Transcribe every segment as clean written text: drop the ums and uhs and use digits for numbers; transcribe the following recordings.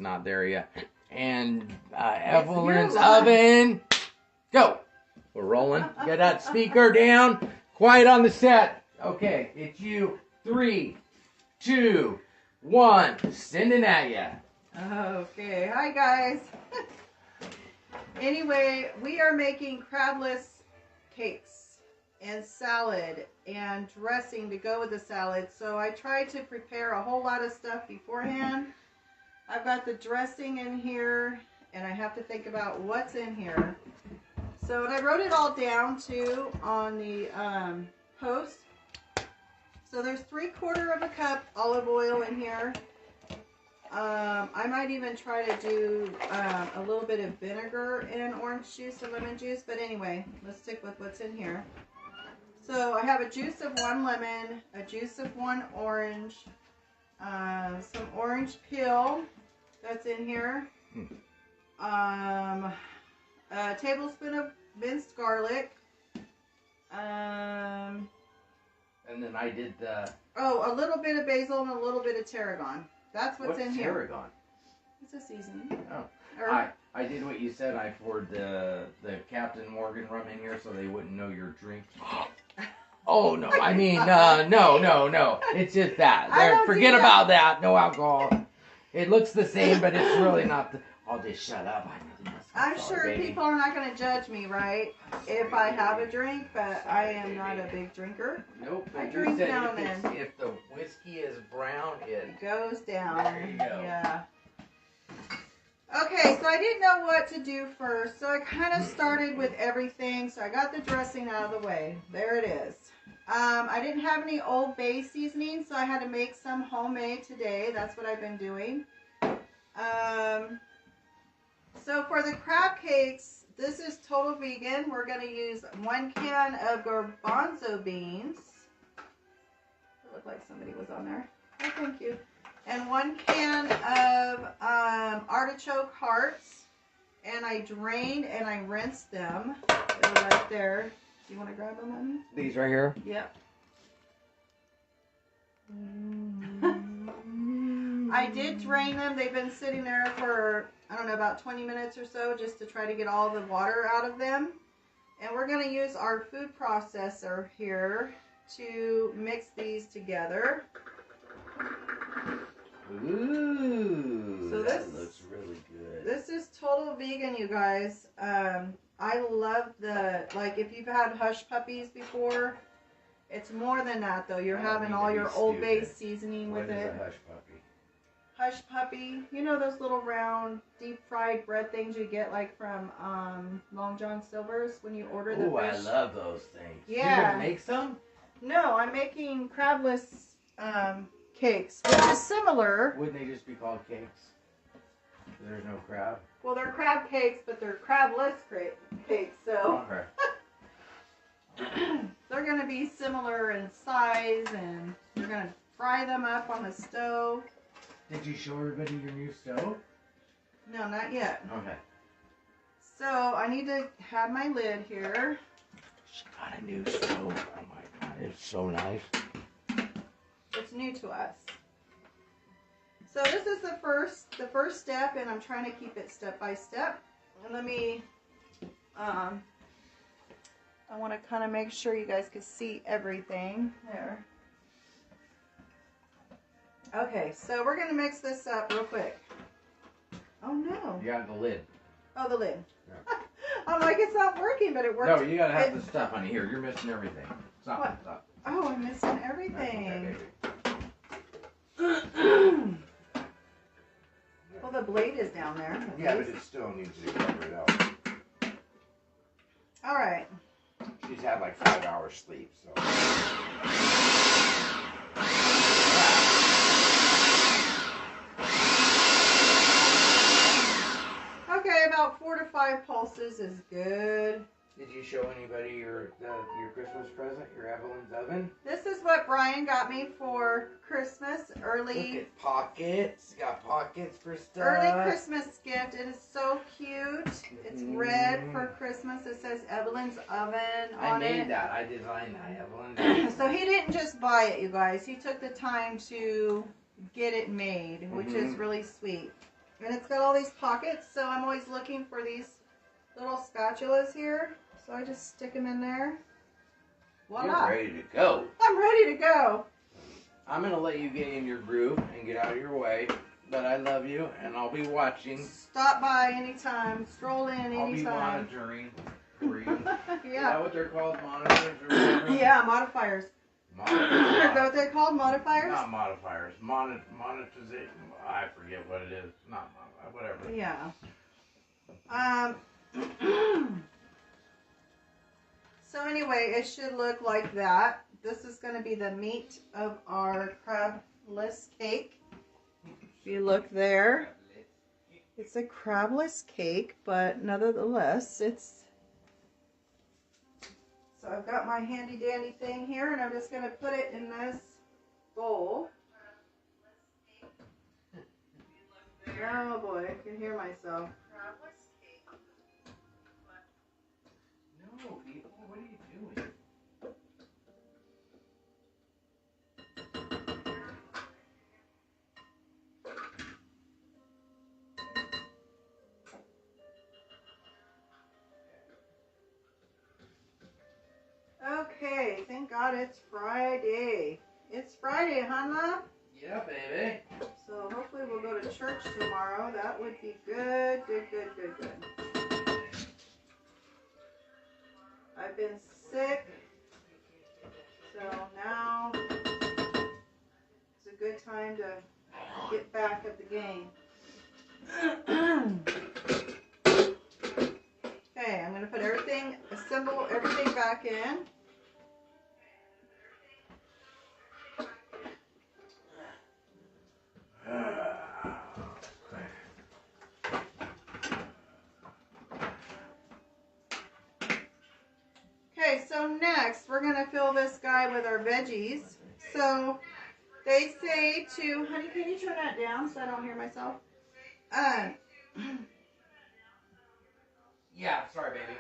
not there yet. And Evelyn's oven. Go. We're rolling. Get that speaker down. Quiet on the set. Okay, it's you. 3, 2, 1. Sending at ya. Okay, hi guys. Anyway, we are making crabless cakes and salad and dressing to go with the salad. So I tried to prepare a whole lot of stuff beforehand. I've got the dressing in here and I have to think about what's in here. So and I wrote it all down too on the post. So there's 3/4 of a cup olive oil in here. I might even try to do a little bit of vinegar and orange juice or lemon juice. But anyway, let's stick with what's in here. So I have a juice of 1 lemon, a juice of 1 orange, some orange peel that's in here, a tablespoon of minced garlic, and then I did the... Oh, a little bit of basil and a little bit of tarragon. That's what's in here. Tarragon? It's a seasoning. Oh. I did what you said. I poured the Captain Morgan rum in here so they wouldn't know your drink. Oh, no. I mean, no. It's just that. Forget about that. No alcohol. It looks the same, but it's really not. I'll just shut up. I'm sure people are not going to judge me, right? If I have a drink, but I am not a big drinker. Nope. I drink now and then. If the whiskey is brown, it goes down. There you go. Yeah. Okay, so I didn't know what to do first, so I kind of started with everything. So I got the dressing out of the way. There it is. I didn't have any Old Bay seasoning, so I had to make some homemade today. That's what I've been doing. So for the crab cakes, this is total vegan. We're going to use 1 can of garbanzo beans. It looked like somebody was on there. Oh, thank you. And 1 can of artichoke hearts. And I drained and I rinsed them. They're right there. Do you want to grab them, honey? These right here? Yep. I did drain them. They've been sitting there for, I don't know, about 20 minutes or so just to try to get all the water out of them. And we're going to use our food processor here to mix these together. Ooh, so that looks really good. This is total vegan, you guys. I love like if you've had hush puppies before, it's more than that though. You're having all your Old Bay seasoning with it. What is a hush puppy? Hush puppy, you know those little round deep fried bread things you get like from Long John Silver's when you order the fish? Oh, I love those things. Yeah. You're gonna make some? No, I'm making crabless cakes, which is similar. Wouldn't they just be called cakes? There's no crab. Well, they're crab cakes, but they're crabless cakes, so okay. They're going to be similar in size, and you're going to fry them up on the stove. Did you show everybody your new stove? No, not yet. Okay. So I need to have my lid here. She got a new stove. Oh my God, it's so nice. It's new to us. So this is the first step, and I'm trying to keep it step by step. And let me, I want to kind of make sure you guys can see everything there. Okay, so we're going to mix this up real quick. Oh no. You got the lid. Oh, the lid. Yeah. I'm like, it's not working, but it works. No, you got to have the stuff on here. You're missing everything. Stop. What? Stop. Oh, I'm missing everything. Well, the blade is down there. Yeah, but it still needs to cover it out. All right. She's had like 5 hours sleep, so. Okay, about 4 to 5 pulses is good. Did you show anybody your Christmas present, your Evelyn's oven? This is what Brian got me for Christmas. Look at pockets. Got pockets for stuff. Early Christmas gift. It is so cute. It's red for Christmas. It says Evelyn's oven on it. I made that. I designed that, Evelyn's. So he didn't just buy it, you guys. He took the time to get it made, which is really sweet. And it's got all these pockets, so I'm always looking for these little spatulas here. So I just stick them in there. Voila. You're ready to go. I'm ready to go. I'm going to let you get in your groove and get out of your way. But I love you, and I'll be watching. Stop by anytime. Stroll in anytime. I'll be monitoring for you. Yeah. Is that what they're called? Monitors or whatever? Yeah, modifiers. Modifiers. Is that what they're called? Modifiers? Not modifiers. Monetization. I forget what it is. Not modifier. Whatever. Yeah. So anyway, it should look like that. This is going to be the meat of our crabless cake. If you look there, it's a crabless cake, but nevertheless, it's... So I've got my handy dandy thing here, and I'm just going to put it in this bowl. Oh boy, I can hear myself. No, people, what are you doing? Okay, thank God it's Friday. It's Friday, huh, love? Yeah, baby. So hopefully we'll go to church tomorrow. That would be good, good, good, good, good. I've been sick, so now it's a good time to get back at the game. Okay, I'm going to put everything, assemble everything back in. Okay, so next we're going to fill this guy with our veggies. So they say to, honey, can you turn that down so I don't hear myself? Yeah, sorry, baby.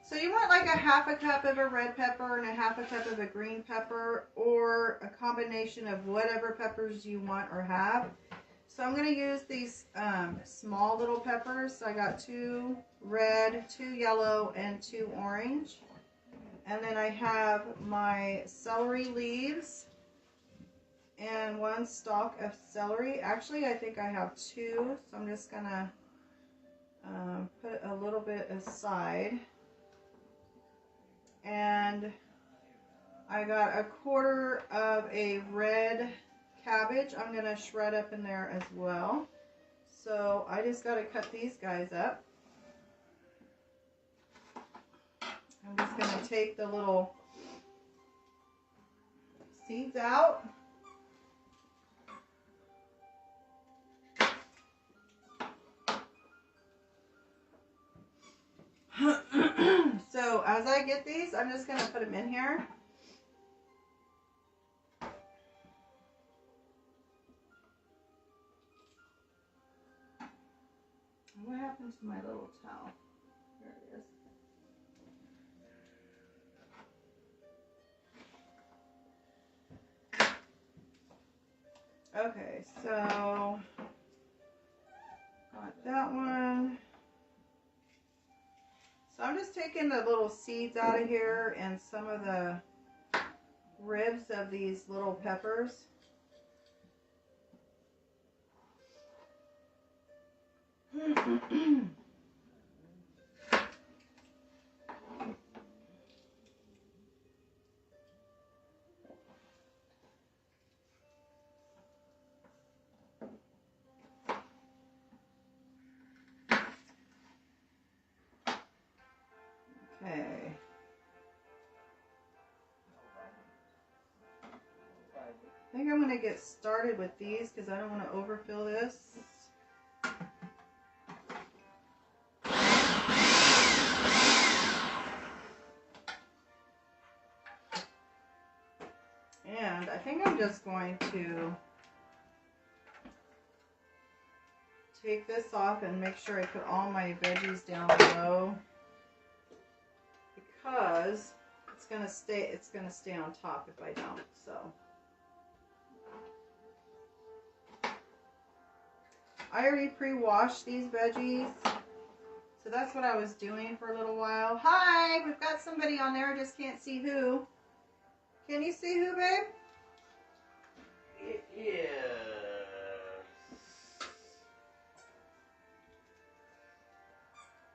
So you want like a half a cup of a red pepper and a half a cup of a green pepper, or a combination of whatever peppers you want or have. So I'm going to use these small little peppers. So I got 2 red, 2 yellow, and 2 orange. And then I have my celery leaves and 1 stalk of celery. Actually, I think I have 2, so I'm just going to put a little bit aside. And I got a 1/4 of a red cabbage I'm going to shred up in there as well. So I just got to cut these guys up. I'm just going to take the little seeds out. So as I get these, I'm just going to put them in here. What happened to my little towel? There it is. Okay, so got that one. So I'm just taking the little seeds out of here and some of the ribs of these little peppers. Okay. I think I'm going to get started with these because I don't want to overfill this. And I think I'm just going to take this off and make sure I put all my veggies down below, because it's gonna stay on top if I don't. So I already pre-washed these veggies. So that's what I was doing for a little while. Hi, we've got somebody on there. I just can't see who. Can you see who, babe? It is.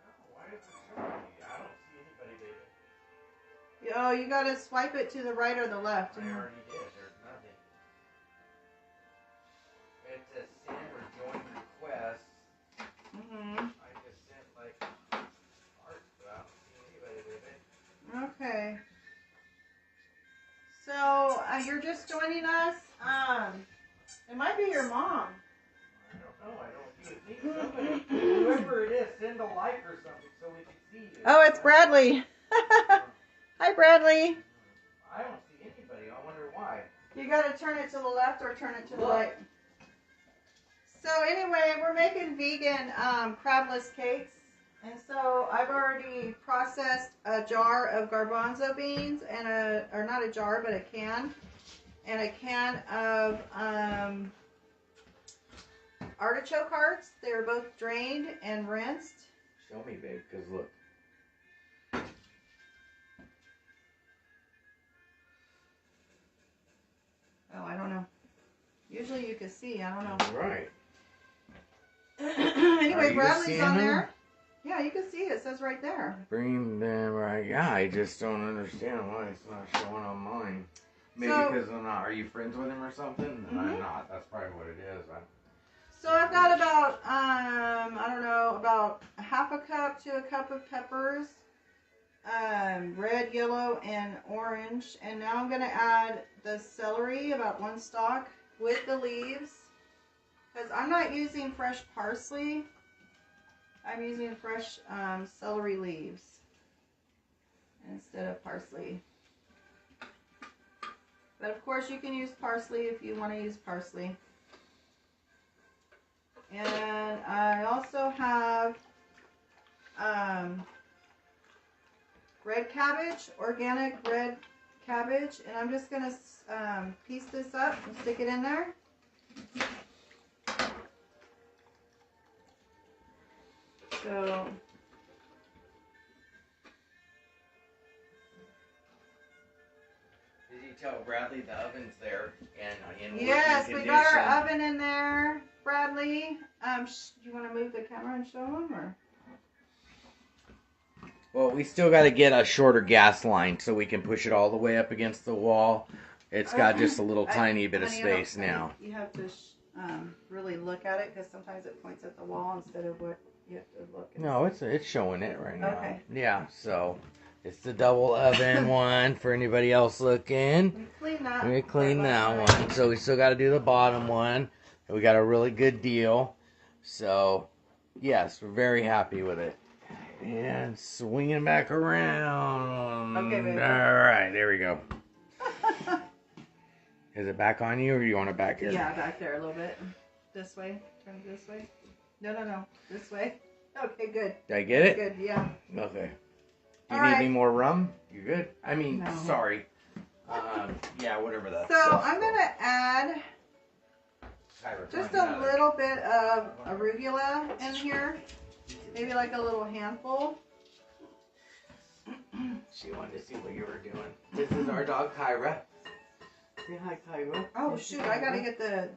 No, why is it showing me? I don't see anybody, baby. Oh, you gotta swipe it to the right or the left. I already did. There's nothing. It says send or join request. I just sent like hearts, but I don't see anybody, baby. Okay. So you're just joining us. It might be your mom. I don't know. I don't see it. Somebody, whoever it is, send a like or something so we can see you. Oh, it's Bradley. Hi, Bradley. I don't see anybody. I wonder why. You gotta turn it to the left or turn it to the right. So anyway, we're making vegan crabless cakes. And so I've already processed a jar of garbanzo beans and or not a jar, but a can. And a can of artichoke hearts. They were both drained and rinsed. Show me, babe, because look. Oh, I don't know. Usually you can see. I don't know. Right. Anyway, Bradley's seeing on them? there. Yeah, you can see it. It says right there. Bring them right. Yeah, I just don't understand why it's not showing on mine. Maybe So- because I'm not. Are you friends with him or something? I'm not. That's probably what it is. So I've got about, I don't know, about a half a cup to a cup of peppers. Red, yellow, and orange. And now I'm going to add the celery, about 1 stalk, with the leaves. Because I'm not using fresh parsley. I'm using fresh celery leaves instead of parsley. But of course you can use parsley if you want to use parsley. And I also have red cabbage, organic red cabbage. And I'm just going to piece this up and stick it in there. So Did you tell Bradley the oven's there and in yes, working we got our condition? oven in there, Bradley. Do you want to move the camera and show them, or? Well, we still got to get a shorter gas line so we can push it all the way up against the wall. It's got just a little tiny bit of Honey, space now. You have to really look at it because sometimes it points at the wall instead of what you have to look at. No, it's showing it right now. Okay. Yeah, so it's the double oven one for anybody else looking. We clean that. We clean that one. So we still got to do the bottom one. We got a really good deal. So, yes, we're very happy with it. And swinging back around. Okay, baby. All right, there we go. Is it back on you or do you want it back here? Yeah, back there a little bit. This way. Turn it this way. No. This way. Okay, good. Did I get it? Good, yeah. Okay. Do All you need right. any more rum? You good? I mean, No. sorry. Yeah, whatever that. So I'm going to add just a little bit of arugula in here. Maybe like a little handful. She wanted to see what you were doing. This is our dog, Kyra. Say hi, Kyra. Oh shoot, I gotta get the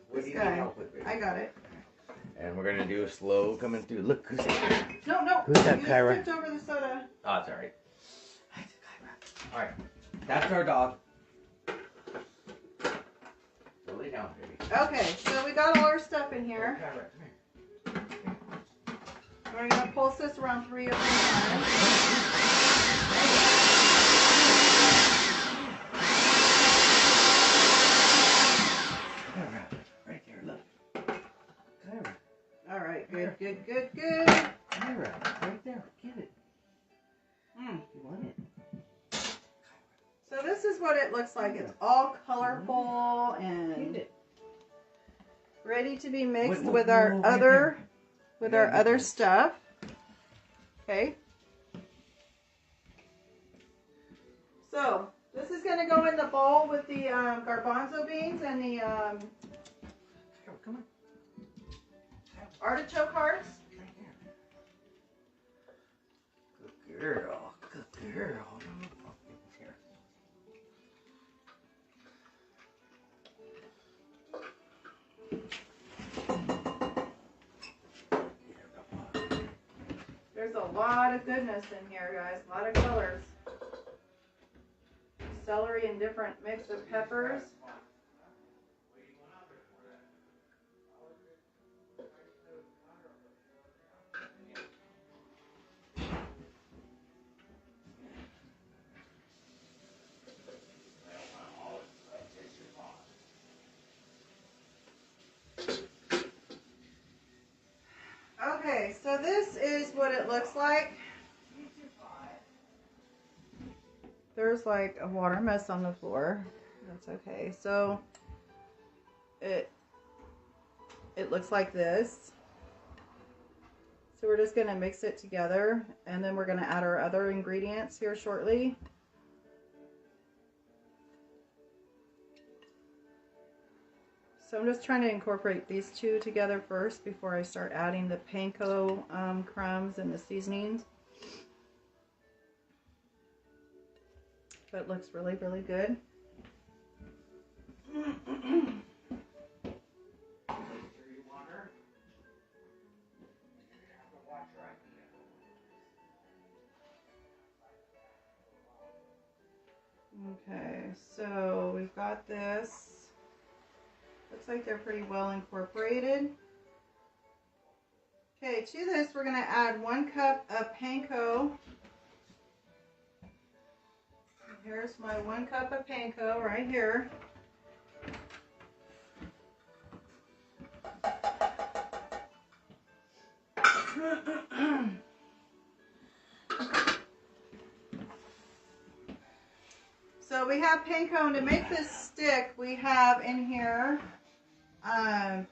What do you guy. need help with, baby? I got it. And we're going to do a slow coming through. Look who's here. No. Who's that, You Kyra? just tipped over the soda. Oh, it's alright. Hi, Kyra. Alright, that's our dog. Go lay down, baby. Okay, so we got all our stuff in here. Kyra, come here. We're gonna pulse this around 3 or 4 times. Kyra, right there, look. Kyra, All right, good. Kyra, right there. Get it. Mm. You want it? So this is what it looks like. It's all colorful Get and it. ready to be mixed Wait, with whoa, our whoa, right other there. with Yeah, our get other this. stuff. Okay. So this is going to go in the bowl with the garbanzo beans and the Come on. artichoke hearts. Good girl. Good girl. Here. There's a lot of goodness in here, guys. A lot of colors. Celery and different mix of peppers. Okay, so this is what it looks like. There's like a water mess on the floor. That's okay. So it looks like this. So we're just going to mix it together, and then we're going to add our other ingredients here shortly. So I'm just trying to incorporate these two together first before I start adding the panko crumbs and the seasonings. But it looks really, really good. Okay, so we've got this. Looks like they're pretty well incorporated. Okay, to this we're going to add 1 cup of panko. Here's my 1 cup of panko right here. So we have panko, and to make this stick, we have in here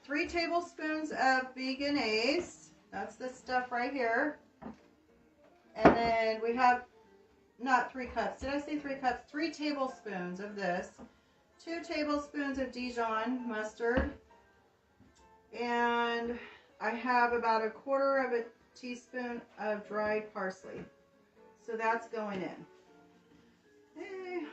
3 tablespoons of vegan-ace. That's this stuff right here. And then we have, not 3 cups. Did I say 3 cups? 3 tablespoons of this. 2 tablespoons of Dijon mustard. And I have about 1/4 of a teaspoon of dried parsley. So that's going in. Hey.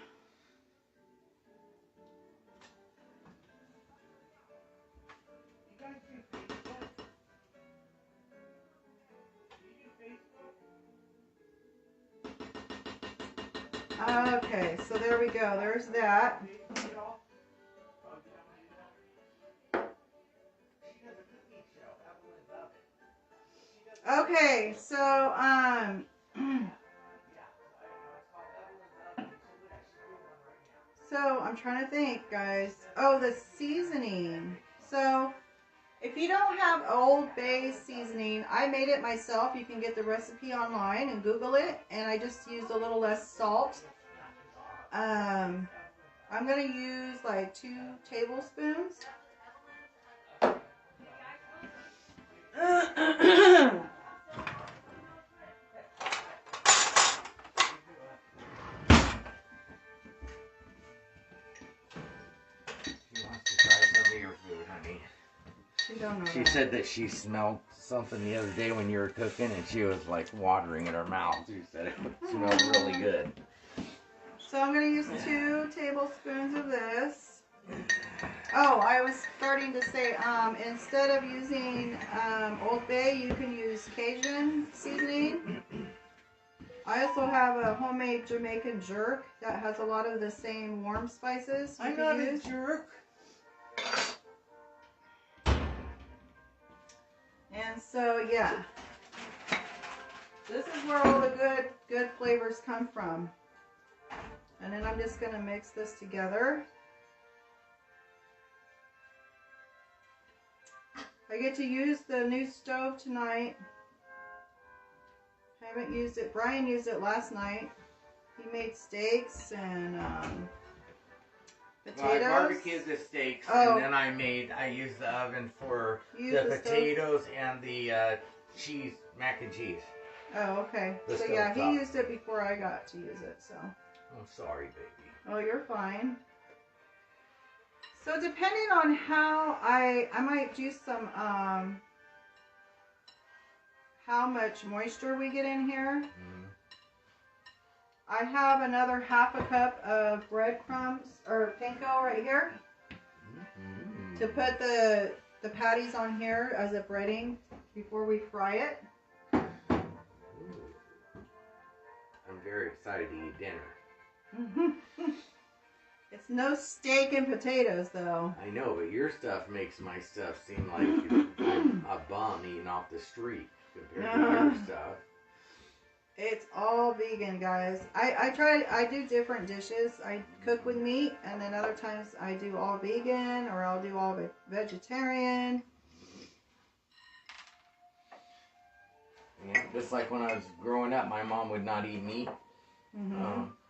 Okay, so there we go. There's that. Okay, so so I'm trying to think, guys. Oh, the seasoning. So if you don't have Old Bay seasoning, I made it myself. You can get the recipe online and Google it, and I just used a little less salt. I'm going to use like 2 tablespoons. She said that she smelled something the other day when you were cooking, and she was like watering in her mouth. She said it smelled really good. So I'm going to use 2 tablespoons of this. Oh, I was starting to say, instead of using Old Bay, you can use Cajun seasoning. I also have a homemade Jamaican jerk that has a lot of the same warm spices. I'm not a jerk. And so, yeah, this is where all the good flavors come from. And then I'm just going to mix this together. I get to use the new stove tonight. I haven't used it. Brian used it last night. He made steaks and potatoes. Well, I barbecued the steaks, and then I used the oven for the potatoes and the cheese, mac and cheese. Oh, okay. So yeah, he used it before I got to use it, so. I'm sorry, baby. Oh, you're fine. So depending on how I might do some how much moisture we get in here. Mm. I have another half a cup of breadcrumbs or panko right here to put the patties on here as a breading before we fry it. I'm very excited to eat dinner. It's no steak and potatoes though. I know, but your stuff makes my stuff seem like I'm a bum eating off the street compared to your stuff. It's all vegan, guys. I do different dishes. I cook with meat, and then other times I do all vegan, or I'll do all vegetarian. Yeah, just like when I was growing up, my mom would not eat meat,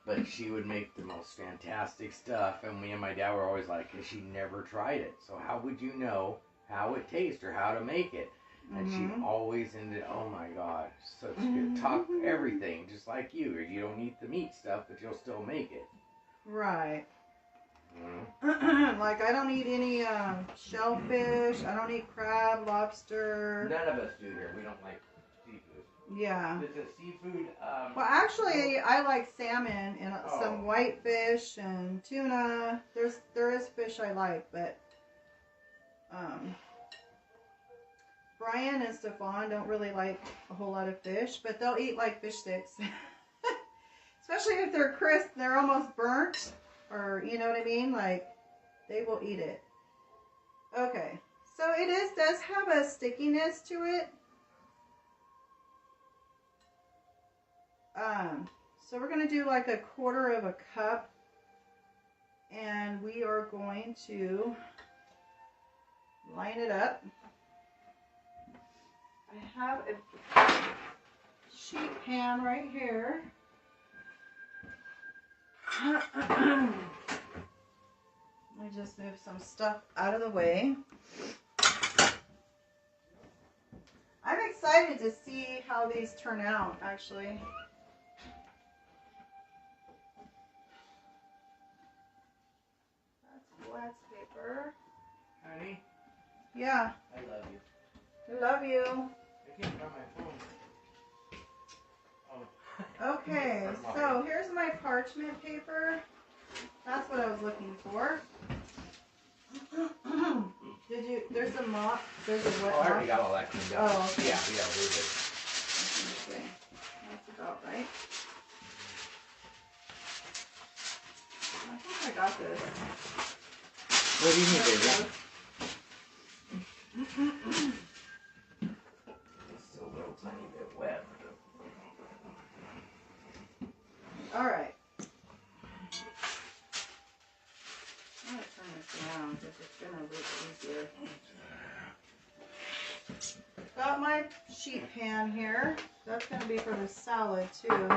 but she would make the most fantastic stuff, and me and my dad were always like, "Cause she never tried it, so how would you know how it tastes or how to make it?" And she always ended, oh my God, such good talk, everything, just like you. You don't eat the meat stuff, but you'll still make it. Right. Like I don't eat any shellfish. I don't eat crab, lobster. None of us do here. We don't like seafood. Yeah. Is it seafood? Well, actually, I like salmon and some whitefish and tuna. There is fish I like, but Brian and Stefan don't really like a whole lot of fish, but they'll eat like fish sticks. Especially if they're crisp, they're almost burnt, or you know what I mean? Like, they will eat it. Okay, so it does have a stickiness to it. So we're going to do like a quarter of a cup, and we are going to line it up. I have a sheet pan right here. Let me just move some stuff out of the way. I'm excited to see how these turn out, actually. That's wax paper. Honey? Yeah. I love you. I love you. I can't find my phone. Okay, so here's my parchment paper. That's what I was looking for. There's a mop, there's a wet mop. I already got all that cleaned up. Oh, okay. Yeah, we gotta move it. Okay, that's about right. I think I got this. What do you need, baby? It's still a little tiny bit wet. All right. I'm gonna turn this around because it's gonna look easier. Got my sheet pan here. That's gonna be for the salad too.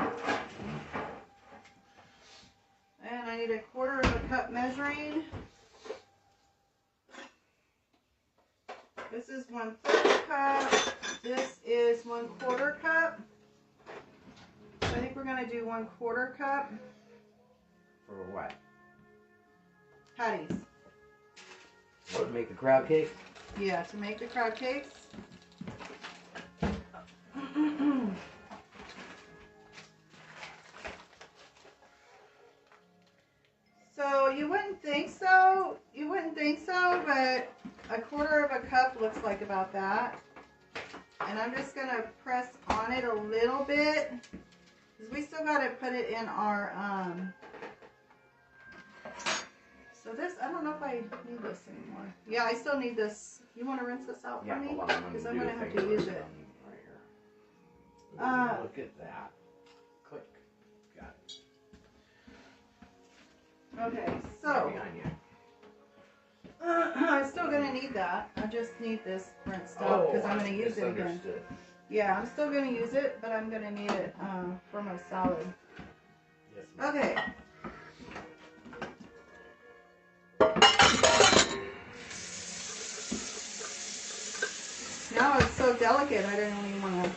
And I need a quarter of a cup measuring. This is 1/3 cup. This is 1/4 cup. I think we're going to do 1/4 cup. For what? Patties. What, make the crab cake? Yeah, to make the crab cakes. So you wouldn't think so. You wouldn't think so, but a quarter of a cup looks like about that. And I'm just going to press on it a little bit. Because we still got to put it in our, so this, I don't know if I need this anymore. Yeah, I still need this. You want to rinse this out for me? Hold on, Because I'm going to have to use it. Right here. Look at that. Click. Got it. Okay, so Behind you. I'm still going to need that. I just need this rinsed out because I'm going to use it again. Misunderstood. Yeah, I'm still going to use it, but I'm going to need it for my salad. Yes, ma'am. Okay. Now it's so delicate, I don't even want to.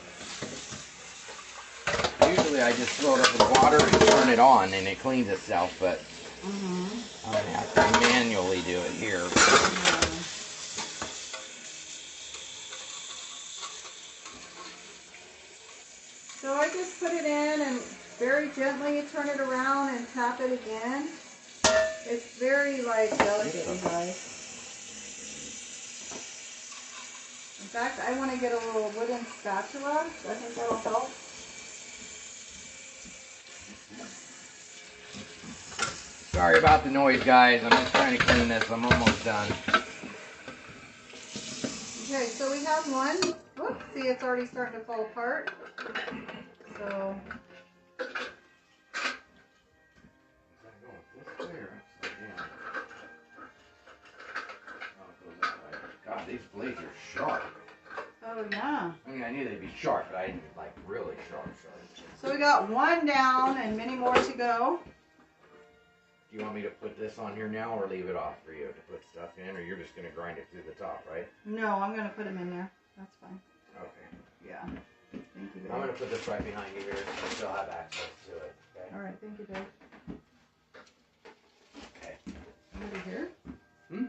Usually I just throw it up with water and turn it on and it cleans itself, but I'm going to have to manually do it here. So I just put it in and very gently turn it around and tap it again. It's very like delicate, you guys. In fact, I want to get a little wooden spatula. I think that'll help. Sorry about the noise, guys. I'm just trying to clean this. I'm almost done. Okay, so we have one. Whoops, see, it's already starting to fall apart. So. God, these blades are sharp. Oh, yeah. I mean, I knew they'd be sharp, but I didn't like really sharp. So we got one down and many more to go. Do you want me to put this on here now or leave it off for you to put stuff in, or you're just going to grind it through the top, right? No, I'm going to put them in there. That's fine. Okay. Yeah. Thank you, babe. I'm going to put this right behind you here so you still have access to it. Okay? All right, thank you, babe. Okay. Somebody here? Hmm?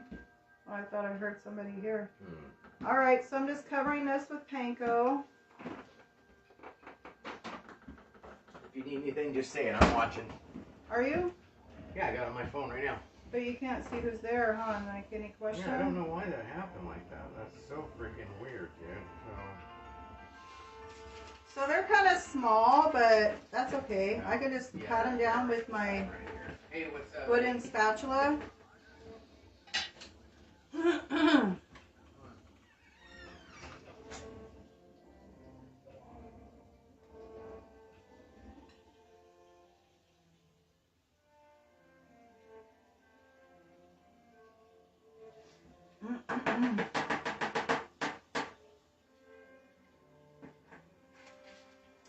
Oh, I thought I heard somebody here. All right, so I'm just covering this with panko. If you need anything, just say it. I'm watching. Are you? Yeah, I got it on my phone right now. But you can't see who's there, huh? Like, any questions? Yeah, I don't know why that happened like that. That's so freaking weird, dude. So they're kind of small, but that's okay. I could just pat them down with my Hey, what's up? wooden spatula.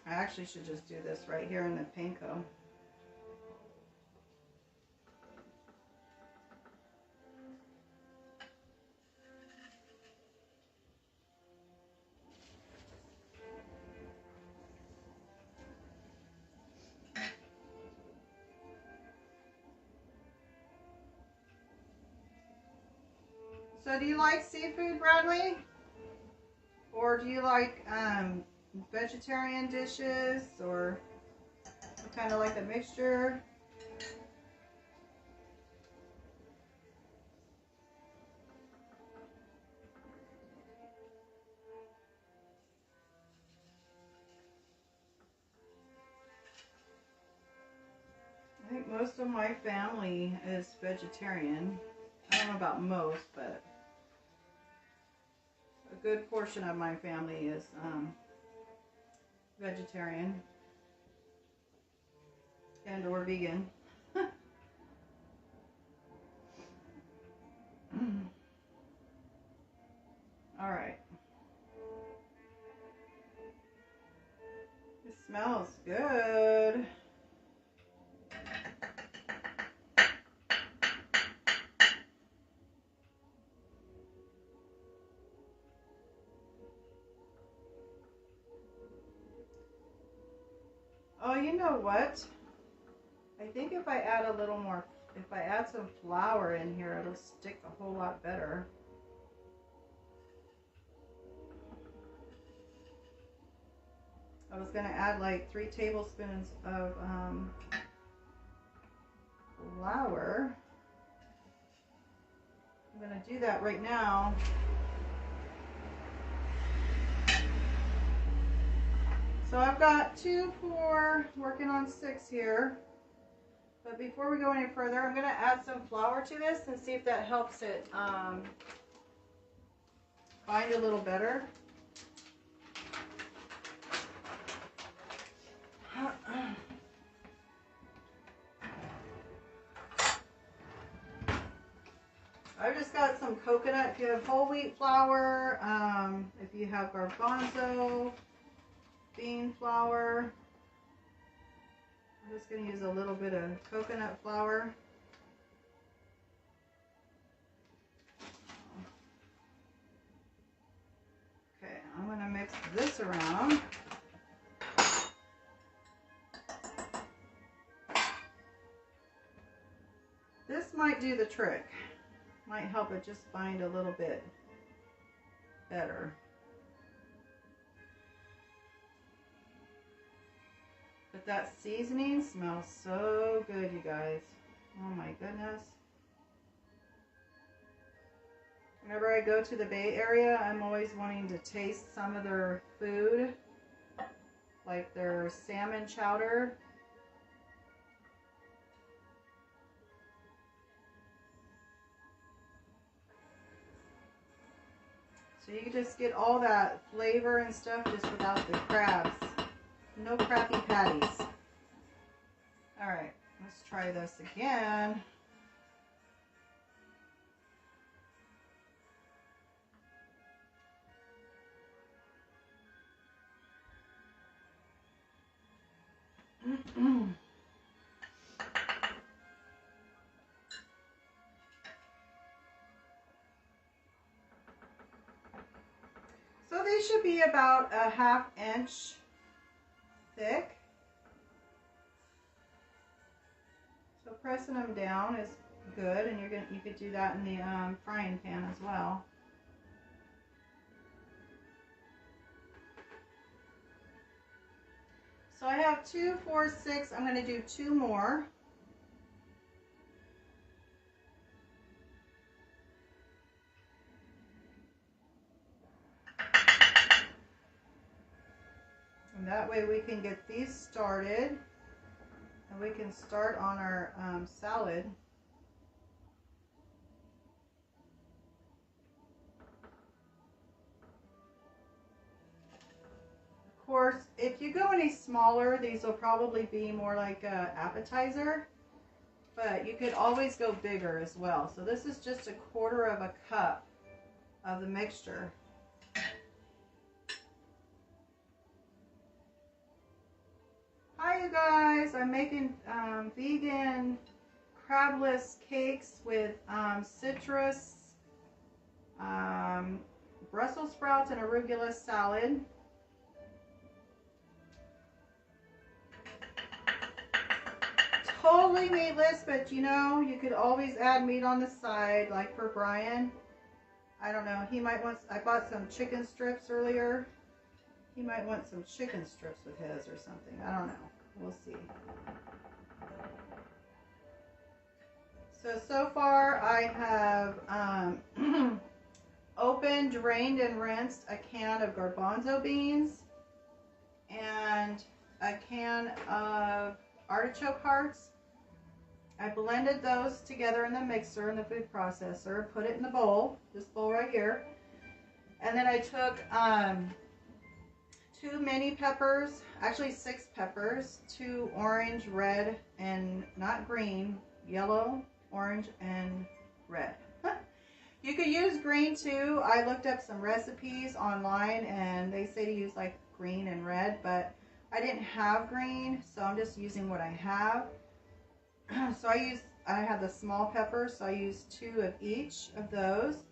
I actually should just do this right here in the panko. So do you like seafood, Bradley? Or do you like vegetarian dishes, or kind of like a mixture? I think most of my family is vegetarian. I don't know about most, but a good portion of my family is vegetarian and or vegan. All right. It smells good. Oh, you know what? I think if I add a little more, if I add some flour in here, it'll stick a whole lot better. I was going to add like 3 tablespoons of flour. I'm going to do that right now. So I've got 2, 4, working on 6 here. But before we go any further, I'm going to add some flour to this and see if that helps it bind a little better. I've just got some coconut. If you have whole wheat flour, if you have garbanzo bean flour, I'm just going to use a little bit of coconut flour. Okay, I'm going to mix this around. This might do the trick. Might help it just bind a little bit better. That seasoning smells so good, you guys. Oh my goodness. Whenever I go to the Bay Area, I'm always wanting to taste some of their food, like their salmon chowder. So you can just get all that flavor and stuff just without the crabs. No crappy patties. Alright, let's try this again. So they should be about a 1/2 inch thick. So pressing them down is good, and you could do that in the frying pan as well. So I have 2, 4, 6. I'm going to do 2 more. And that way we can get these started, and we can start on our salad. Of course, if you go any smaller, these will probably be more like an appetizer, but you could always go bigger as well. So this is just 1/4 cup of the mixture. Hi you guys, I'm making vegan crabless cakes with citrus, Brussels sprouts, and arugula salad. Totally meatless, but you know, you could always add meat on the side, like for Brian. I don't know, he might want, I bought some chicken strips earlier. He might want some chicken strips with his or something. I don't know. We'll see. So far I have opened, drained, and rinsed a can of garbanzo beans and a can of artichoke hearts. I blended those together in the mixer in the food processor, put it in the bowl, this bowl right here. And then I took 2 mini peppers, actually 6 peppers, 2 orange, red, and not green, yellow, orange, and red. You could use green too. I looked up some recipes online and they say to use like green and red, but I didn't have green, so I'm just using what I have. So I had the small peppers, so I used 2 of each of those.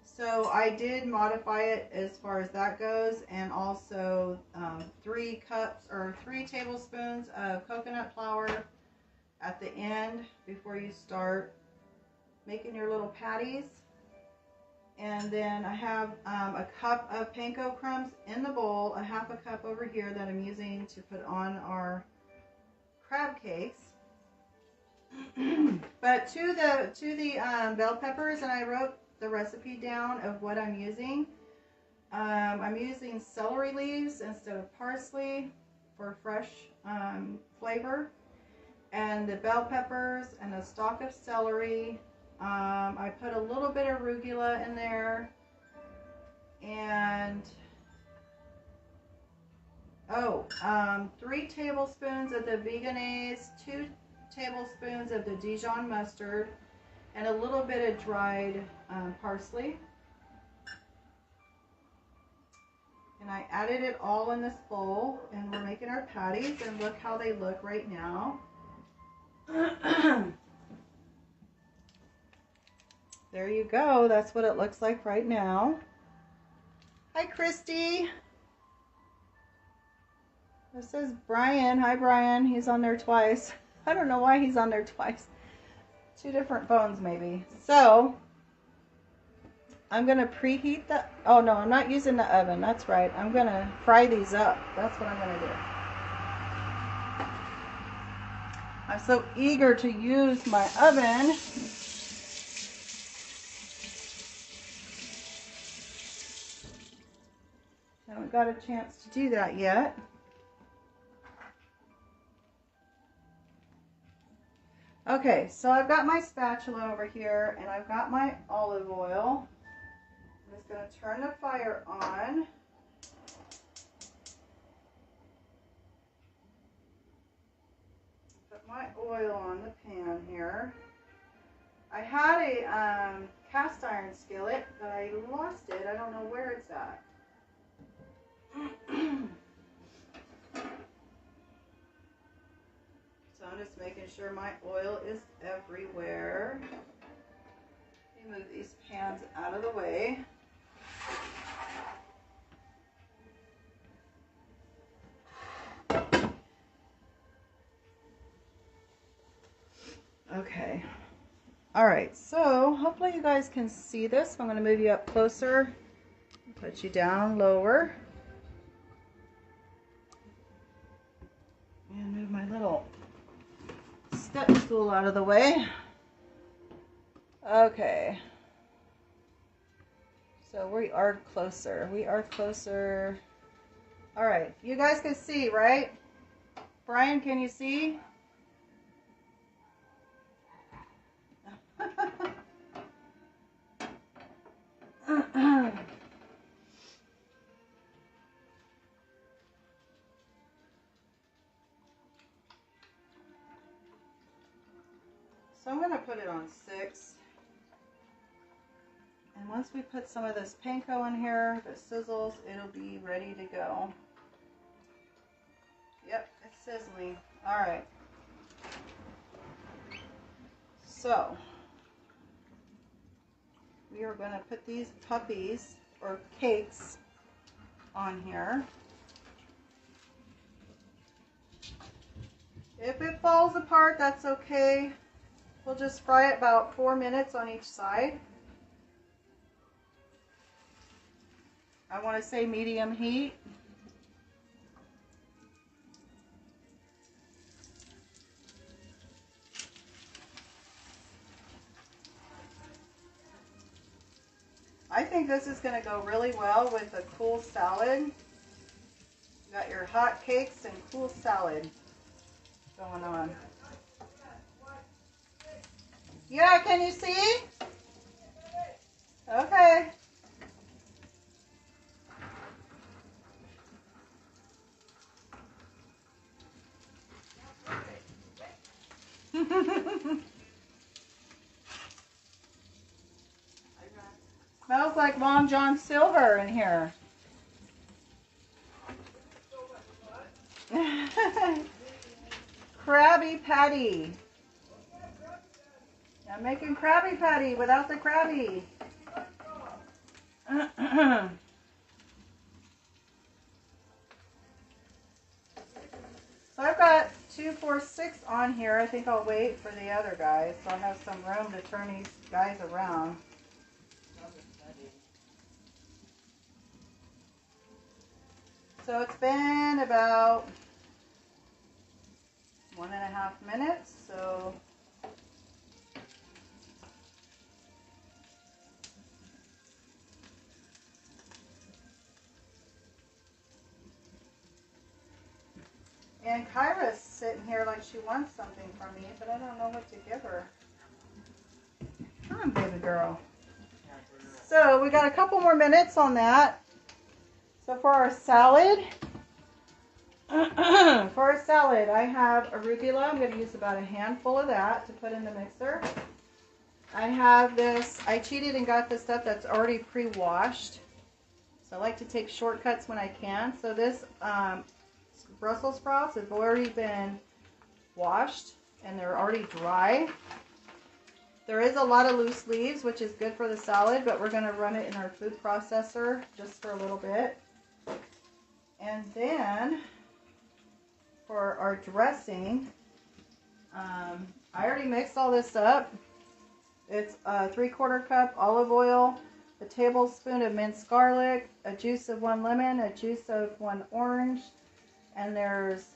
So I did modify it as far as that goes, and also 3 tablespoons of coconut flour at the end before you start making your little patties. And then I have a cup of panko crumbs in the bowl, a 1/2 cup over here that I'm using to put on our crab cakes. But to the bell peppers, and I wrote the recipe down of what I'm using. I'm using celery leaves instead of parsley for fresh flavor. And the bell peppers and a stalk of celery. I put a little bit of arugula in there. And 3 tablespoons of the Vegenaise, 2 tablespoons of the Dijon mustard, and a little bit of dried parsley. And I added it all in this bowl, and we're making our patties, and look how they look right now. There you go. That's what it looks like right now. Hi, Christy. This is Brian. Hi, Brian. He's on there twice. I don't know why he's on there twice. 2 different phones, maybe. So, I'm going to preheat the, oh no, I'm not using the oven. That's right. I'm going to fry these up. That's what I'm going to do. I'm so eager to use my oven. Haven't got a chance to do that yet. Okay, so I've got my spatula over here and I've got my olive oil. I'm just going to turn the fire on. Put my oil on the pan here. I had a cast iron skillet, but I lost it. I don't know where it's at. So I'm just making sure my oil is everywhere. Let me move these pans out of the way. Okay. All right, so hopefully you guys can see this. I'm going to move you up closer, put you down lower, and move my little step stool out of the way. Okay. So we are closer. We are closer. All right, you guys can see, right? Brian, can you see? So I'm going to put it on 6. And once we put some of this panko in here, the sizzles, it'll be ready to go. Yep, it's sizzling. All right. So we are going to put these puppies or cakes on here. If it falls apart, that's okay. We'll just fry it about 4 minutes on each side. I want to say medium heat. I think this is going to go really well with a cool salad. You got your hot cakes and cool salad going on. Yeah, can you see? Okay. Smells like Long John Silver in here. Krabby Patty. I'm making Krabby Patty without the Krabby. So I've got 2, 4, 6 on here. I think I'll wait for the other guys so I have some room to turn these guys around. So it's been about 1.5 minutes. So and Kyra's sitting here like she wants something from me, but I don't know what to give her. Come on, baby girl. So we got a couple more minutes on that. So for our salad, I have arugula. I'm going to use about a handful of that to put in the mixer. I have this, I cheated and got this stuff that's already pre-washed. So I like to take shortcuts when I can. So this Brussels sprouts have already been washed and they're already dry. There is a lot of loose leaves, which is good for the salad, but we're going to run it in our food processor just for a little bit. And then for our dressing, I already mixed all this up. It's a 3/4 cup olive oil, a tablespoon of minced garlic, a juice of 1 lemon, a juice of 1 orange, and there's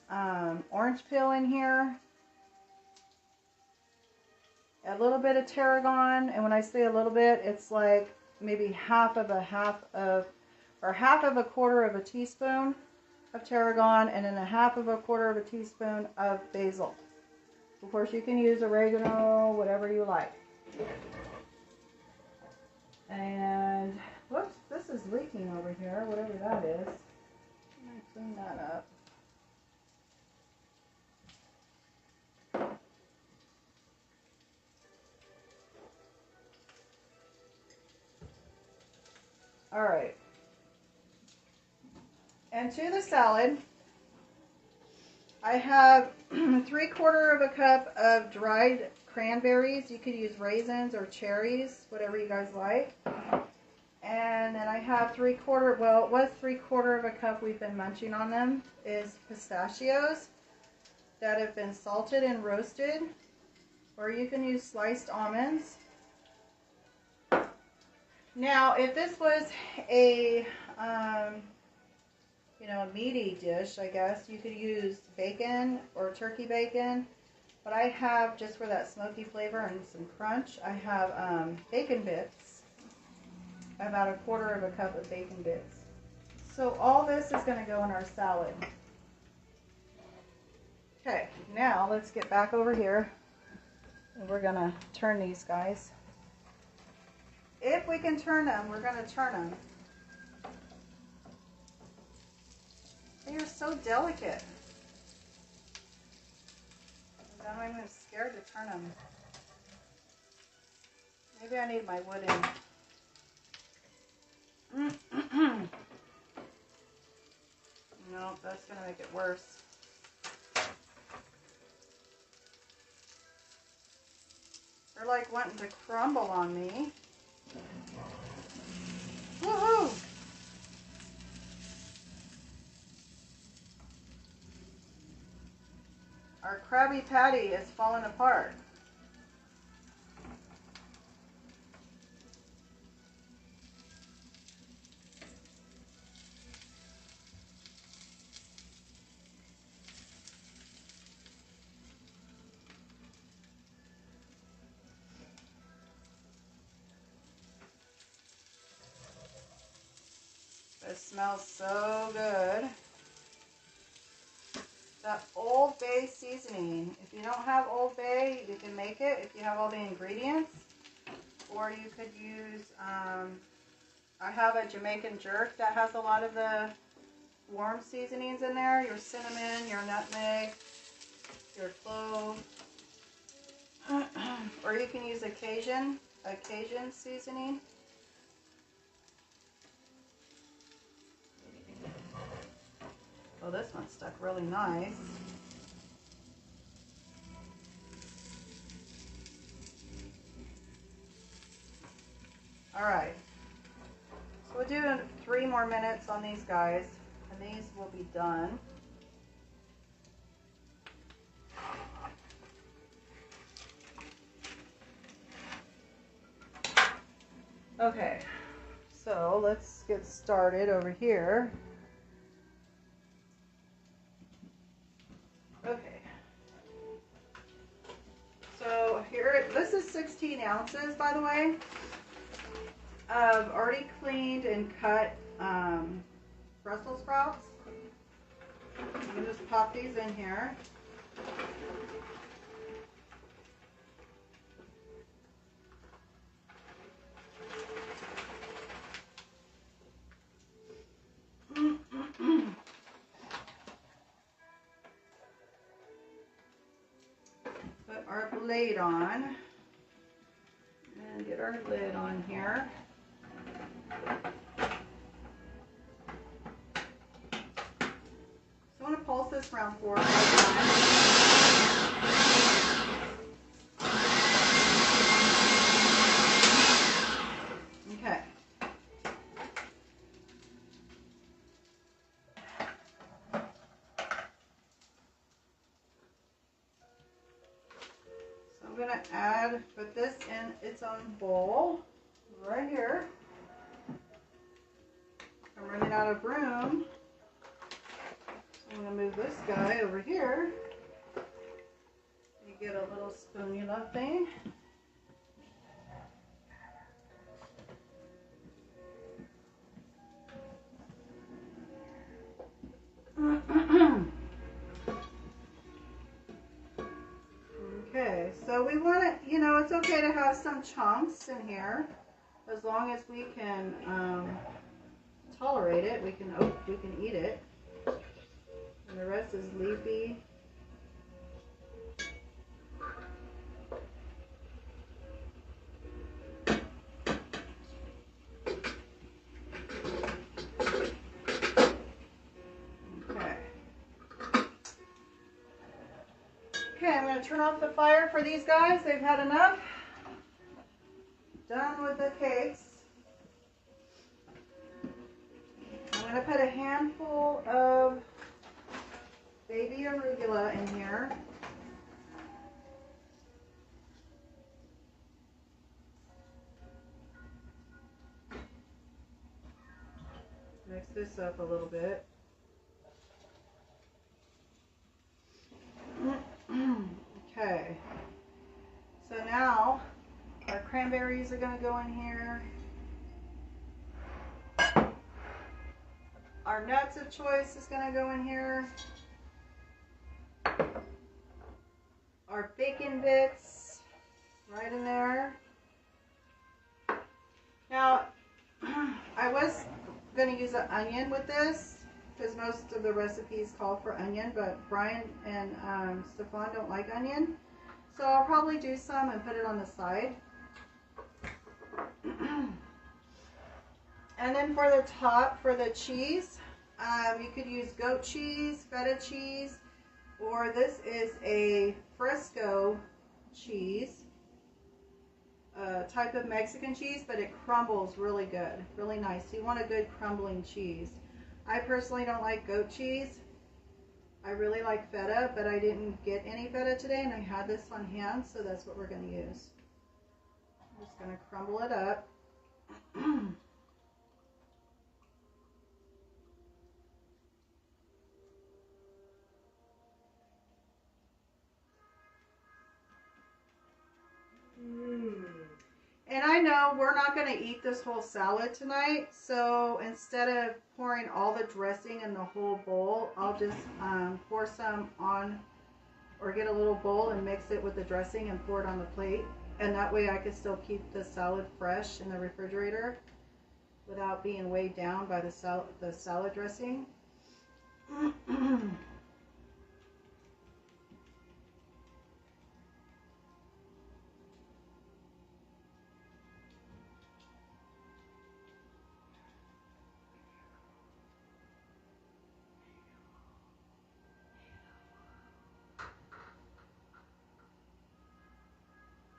orange peel in here, a little bit of tarragon, and when I say a little bit, it's like maybe half of a quarter of a teaspoon of tarragon, and then a half of a quarter of a teaspoon of basil. Of course, you can use oregano, whatever you like. And, whoops, this is leaking over here, whatever that is. I'm going to clean that up. All right. And to the salad, I have 3/4 of a cup of dried cranberries. You could use raisins or cherries, whatever you guys like. And then I have 3/4, well, it was 3/4 of a cup, we've been munching on them, is pistachios that have been salted and roasted. Or you can use sliced almonds. Now, if this was a, a meaty dish, I guess, you could use bacon or turkey bacon. But I have, just for that smoky flavor and some crunch, I have bacon bits. About 1/4 of a cup of bacon bits. So all this is going to go in our salad. Okay, now let's get back over here. And we're going to turn these guys. If we can turn them, we're going to turn them. They are so delicate. Now I'm even scared to turn them. Maybe I need my wooden. No, that's going to make it worse. They're like wanting to crumble on me. Woohoo! Our Krabby Patty is falling apart. It smells so good. That Old Bay seasoning. If you don't have Old Bay, you can make it if you have all the ingredients. Or you could use, I have a Jamaican jerk that has a lot of the warm seasonings in there. Your cinnamon, your nutmeg, your clove. Or you can use a Cajun seasoning. Oh, this one stuck really nice. All right. So we'll do 3 more minutes on these guys, and these will be done. Okay, so let's get started over here. Okay, so here, this is 16 ounces, by the way, of already cleaned and cut Brussels sprouts. I'm going to just pop these in here. Put our blade on and get our lid on here. So I want to pulse this around 4 or 5 times. Okay. I'm going to put this in its own bowl right here. out of room. So I'm going to move this guy over here. You get a little spoonula thing. Okay, so we want to, you know, it's okay to have some chunks in here, as long as we can tolerate it. We can eat it, and the rest is leafy. Okay, I'm going to turn off the fire for these guys. They've had enough. Done with the cakes. I'm going to put a handful of baby arugula in here. Mix this up a little bit. Okay, so now our cranberries are going to go in here. Our nuts of choice is going to go in here. Our bacon bits right in there. Now, I was going to use an onion with this, because most of the recipes call for onion, but Brian and Stefan don't like onion. So I'll probably do some and put it on the side. And then for the top, for the cheese, you could use goat cheese, feta cheese, or this is a Fresco cheese, type of Mexican cheese, but it crumbles really good, really nice. So you want a good crumbling cheese. I personally don't like goat cheese. I really like feta, but I didn't get any feta today, and I had this on hand, so that's what we're going to use. I'm just going to crumble it up. And I know we're not going to eat this whole salad tonight, so instead of pouring all the dressing in the whole bowl, I'll just pour some on, or get a little bowl and mix it with the dressing and pour it on the plate. And that way I can still keep the salad fresh in the refrigerator without being weighed down by the salad dressing.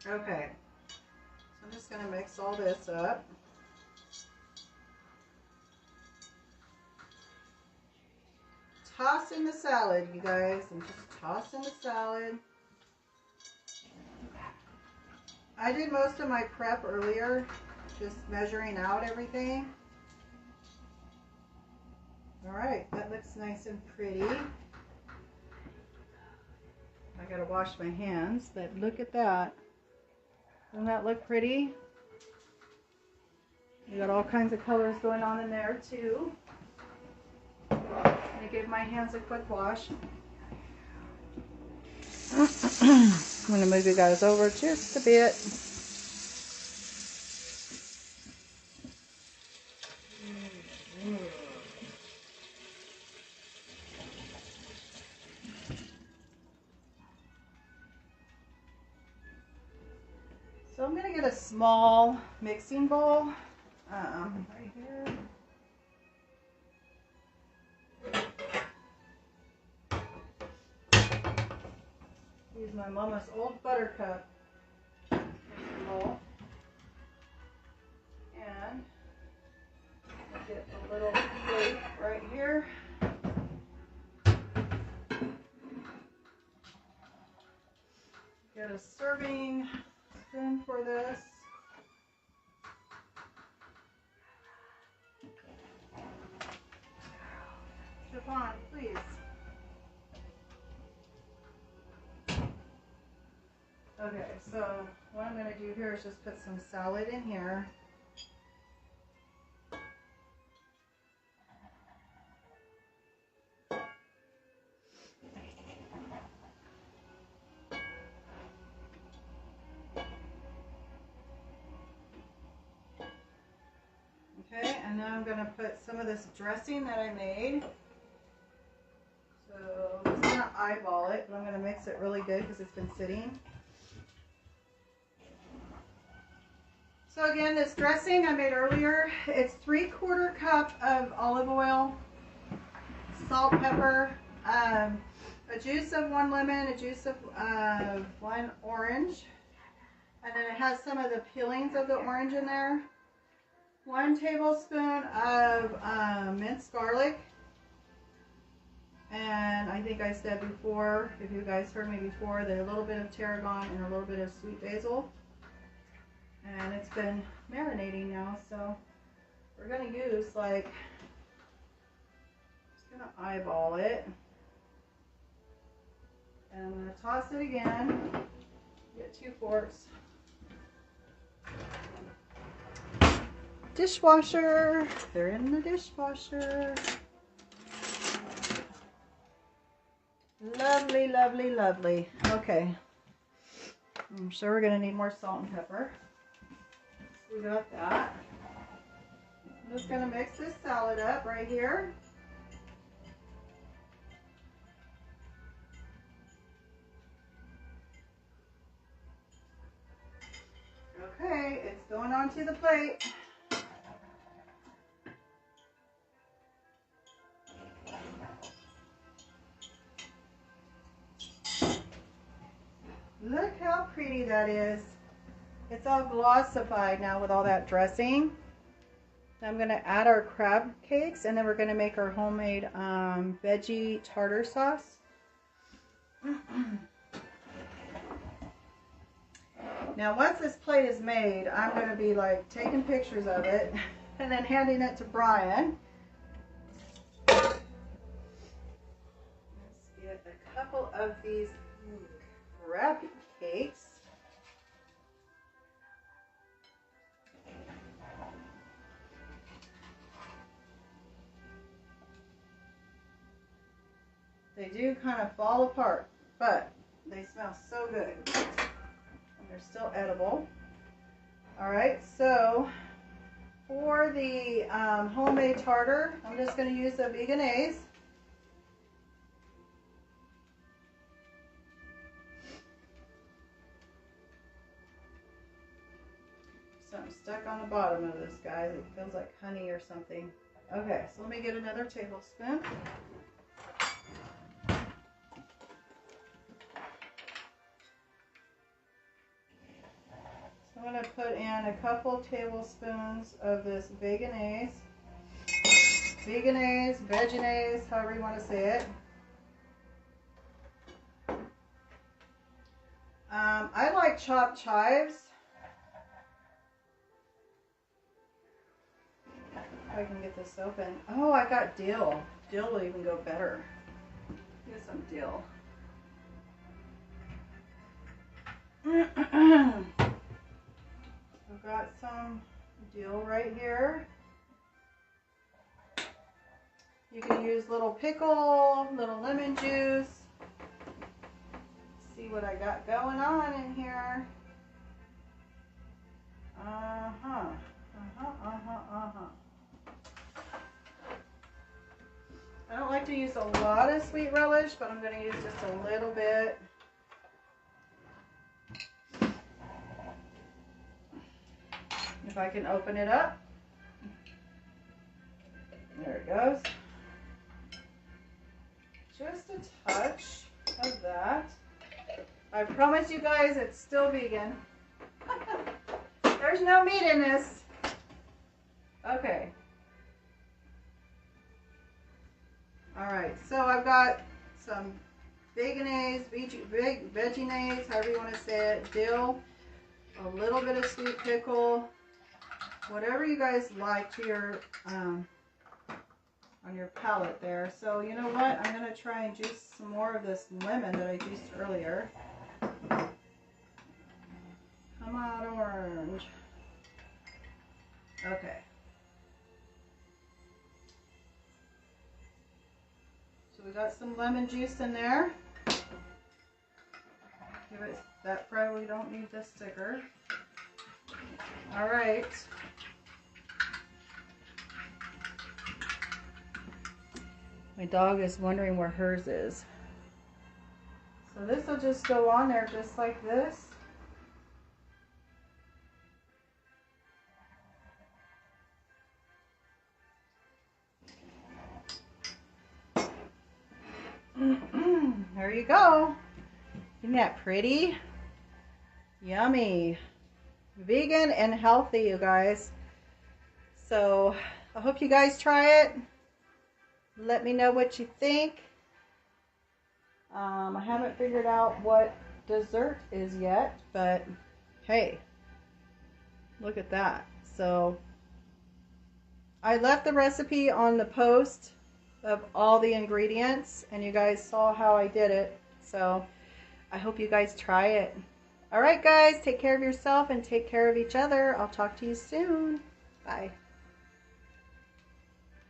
Okay, so I'm just going to mix all this up. Toss in the salad, you guys. I'm just tossing the salad. I did most of my prep earlier, just measuring out everything. Alright, that looks nice and pretty. I gotta wash my hands, but look at that. Doesn't that look pretty? You got all kinds of colors going on in there too. I'm gonna give my hands a quick wash. I'm gonna move you guys over just a bit. So I'm gonna get a small mixing bowl right here. Use my mama's old buttercup mixing bowl, and I'll get a little plate right here. Get a serving spoon for this. Come on, please. Okay, so what I'm going to do here is just put some salad in here. Okay, and now I'm going to put some of this dressing that I made. So I'm just going to eyeball it, but I'm going to mix it really good because it's been sitting. So again, this dressing I made earlier, it's 3/4 cup of olive oil, salt, pepper, a juice of 1 lemon, a juice of 1 orange, and then it has some of the peelings of the orange in there. 1 tablespoon of minced garlic, and I think I said before, if you guys heard me before, that a little bit of tarragon and a little bit of sweet basil. And it's been marinating now, so we're going to use just going to eyeball it. And I'm going to toss it again. Get 2 forks. Dishwasher. They're in the dishwasher. Lovely, lovely, lovely. Okay. I'm sure we're going to need more salt and pepper. We got that. I'm just going to mix this salad up right here. Okay, it's going onto the plate. Look how pretty that is. It's all glossified now with all that dressing. I'm going to add our crab cakes, and then we're going to make our homemade veggie tartar sauce. Now once this plate is made, I'm going to be like taking pictures of it and then handing it to Brian. Let's get a couple of these crab cakes. They do kind of fall apart, but they smell so good. And they're still edible. Alright, so for the homemade tartar, I'm just going to use the Vegenaise. Something stuck on the bottom of this, guys. It feels like honey or something. Okay, so let me get another tablespoon. I'm going to put in a couple tablespoons of this Vegenaise. Vegenaise, Vegenaise, however you want to say it. I like chopped chives. If I can get this open. Oh, I got dill. Dill will even go better. Get some dill. I've got some dill right here. You can use little pickle, little lemon juice. See what I got going on in here. I don't like to use a lot of sweet relish, but I'm going to use just a little bit. If I can open it up. There it goes. Just a touch of that. I promise you guys it's still vegan. There's no meat in this. Okay. Alright, so I've got some Vegenaise, Vegenaise, however you want to say it, dill, a little bit of sweet pickle, whatever you guys like to your, on your palate there. So you know what? I'm going to try and juice some more of this lemon that I juiced earlier. Come on, orange. Okay. So we got some lemon juice in there. Give it, that probably don't need the sticker. All right. My dog is wondering where hers is. So this will just go on there just like this. There you go. Isn't that pretty? Yummy. Vegan and healthy, you guys. So I hope you guys try it. Let me know what you think. I haven't figured out what dessert is yet, but hey, look at that. So I left the recipe on the post of all the ingredients, and you guys saw how I did it. So I hope you guys try it. All right, guys, take care of yourself and take care of each other. I'll talk to you soon. Bye.